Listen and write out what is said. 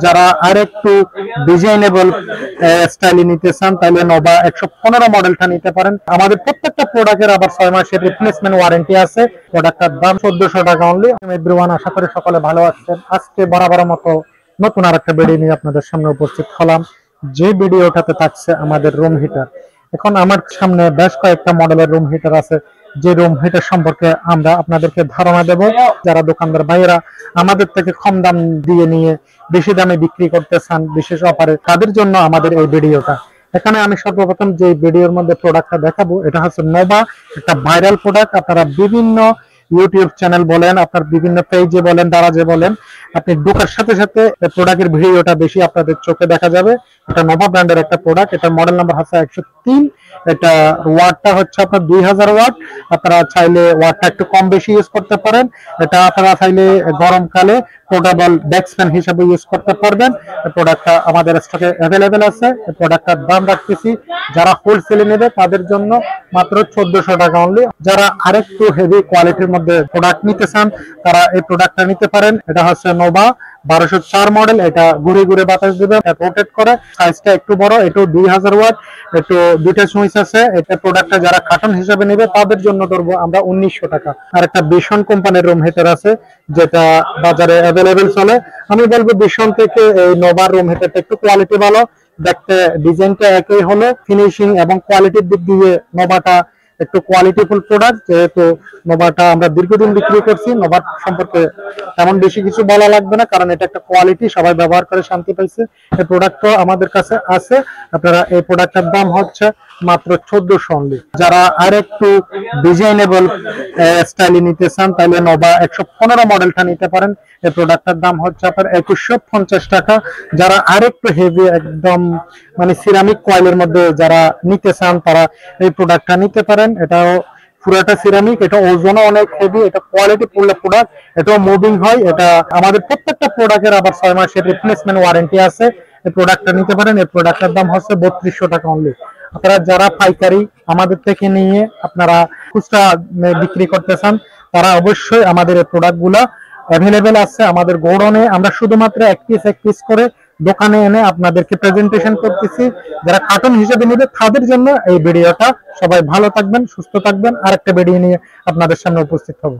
যারা আর একটু ডিজাইনেবল স্টাইলে নিতে চান তাহলে নোভা 115 মডেলটা নিতে পারেন। আমাদের প্রত্যেকটা প্রোডাক্টের আবার 6 মাসের রিপ্লেসমেন্ট ওয়ারেন্টি আছে। প্রোডাক্টটার দাম 1400 টাকা অনলি। এভরিওয়ান, আশা করি সকলে ভালো আছেন। আজকে বরাবর মতো নতুন আরেকটা ভিডিও নিয়ে আপনাদের সামনে উপস্থিত হলাম। যে ভিডিওটাতে থাকছে আমাদের রুম হিটার। এখন আমার সামনে বেশ কয়েকটা মডেলের রুম হিটার আছে, যে রুম হিটার সম্পর্কে আমরা আপনাদেরকে ধারণা দেব। যারা দোকানদার ভাইয়েরা আমাদের থেকে কম দাম দিয়ে নিয়ে বেশি দামে বিক্রি করতে চান বিশেষ অফারে, তাদের জন্য আমাদের এই ভিডিওটা। এখানে আমি সর্বপ্রথম যে ভিডিওর মধ্যে প্রোডাক্টটা দেখাবো, এটা হচ্ছে নোভা, একটা ভাইরাল প্রোডাক্ট। আপনারা বিভিন্ন ইউটিউব চ্যানেল বলেন, আপনার বিভিন্ন পেজে বলেন, দারাজে বলেন, আপনি ঢোকার সাথে সাথে প্রোডাক্টের ভিডিওটা বেশি আপনাদের চোখে দেখা যাবে। এটা নোভা ব্র্যান্ডের একটা প্রোডাক্ট। এটা মডেল নাম্বার হচ্ছে 103। এটা ওয়াটটা হচ্ছে আপনার 2000 ওয়াট। আপনারা চাইলে ওয়াটটা একটু কম বেশি ইউজ করতে পারেন। এটা আপনারা চাইলে গরমকালে পোর্টেবল ডেস্ক ফ্যান হিসেবে ইউজ করতে পারবেন। এই প্রোডাক্টটা আমাদের স্টকে অ্যাভেলেবেল আছে। এই প্রোডাক্টটার দাম রাখতেছি যারা হোলসেলে নেবে তাদের জন্য মাত্র 1400 টাকা অনলি। যারা আরেকটু হেভি কোয়ালিটির মধ্যে প্রোডাক্ট নিতে চান তারা এই প্রোডাক্টটা নিতে পারেন। এটা হচ্ছে নোভা 1204 মডেল। এটা ঘুরে ঘুরে বাতাস দিবে, রোটেট করে। সাইজটা একটু বড়, এটাও 2000 ওয়াট, একটু দুইটা সুইচ আছে। এটা প্রোডাক্টটা যারা কার্টন হিসেবে নেবে তাদের জন্য ধরবো আমরা 1900 টাকা। আর একটা বিশন কোম্পানির রুম হিটার আছে যেটা বাজারে অ্যাভেলেবেল চলে। আমি বলবো বিশন থেকে এই নোভা রুম হিটারটা একটু কোয়ালিটি ভালো। দেখতে ডিজাইনটা একই হলো, ফিনিশিং এবং কোয়ালিটির দিক দিয়ে নোভাটা একটু কোয়ালিটিফুল প্রোডাক্ট। যেহেতু নোভাটা আমরা দীর্ঘদিন বিক্রি করছি, নোভার সম্পর্কে তেমন বেশি কিছু বলা লাগবে না, কারণ এটা একটা কোয়ালিটি, সবাই ব্যবহার করে শান্তি পাইছে। এই প্রোডাক্টও আমাদের কাছে আছে। আপনারা এই প্রোডাক্টের দাম হচ্ছে মাত্র 1400 অনলি। যারা আর একটু ডিজাইনেবল স্টাইলে নিতে চান তাহলে নোভা 115 মডেলটা নিতে পারেন। এই প্রোডাক্টের দাম হচ্ছে আপনার 2150 টাকা। যারা আর একটু হেভি একদম মানে সিরামিক কয়েলের মধ্যে যারা নিতে চান তারা এই প্রোডাক্টটা নিতে পারেন। এটাও পুরাটা সিরামিক, এটা ওজনও অনেক হেভি, এটা কোয়ালিটি ফুল প্রোডাক্ট, এটাও মুভিং হয়। এটা আমাদের প্রত্যেকটা প্রোডাক্টের আবার 6 মাসের রিপ্লেসমেন্ট ওয়ারেন্টি আছে। এই প্রোডাক্টটা নিতে পারেন। এই প্রোডাক্টের দাম হচ্ছে 3200 টাকা অনলি। আপনারা যারা পাইকারি আমাদের থেকে নিয়ে আপনারা খুচরা বিক্রি করতে চান তারা অবশ্যই আমাদের এই প্রোডাক্টগুলো অ্যাভেলেবেল আছে আমাদের গোডাউনে। আমরা শুধুমাত্র এক পিস করে দোকানে এনে আপনাদেরকে প্রেজেন্টেশন করতেছি। যারা কার্টন হিসেবে নেবে তাদের জন্য এই ভিডিওটা। সবাই ভালো থাকবেন, সুস্থ থাকবেন। আরেকটা ভিডিও নিয়ে আপনাদের সামনে উপস্থিত হব।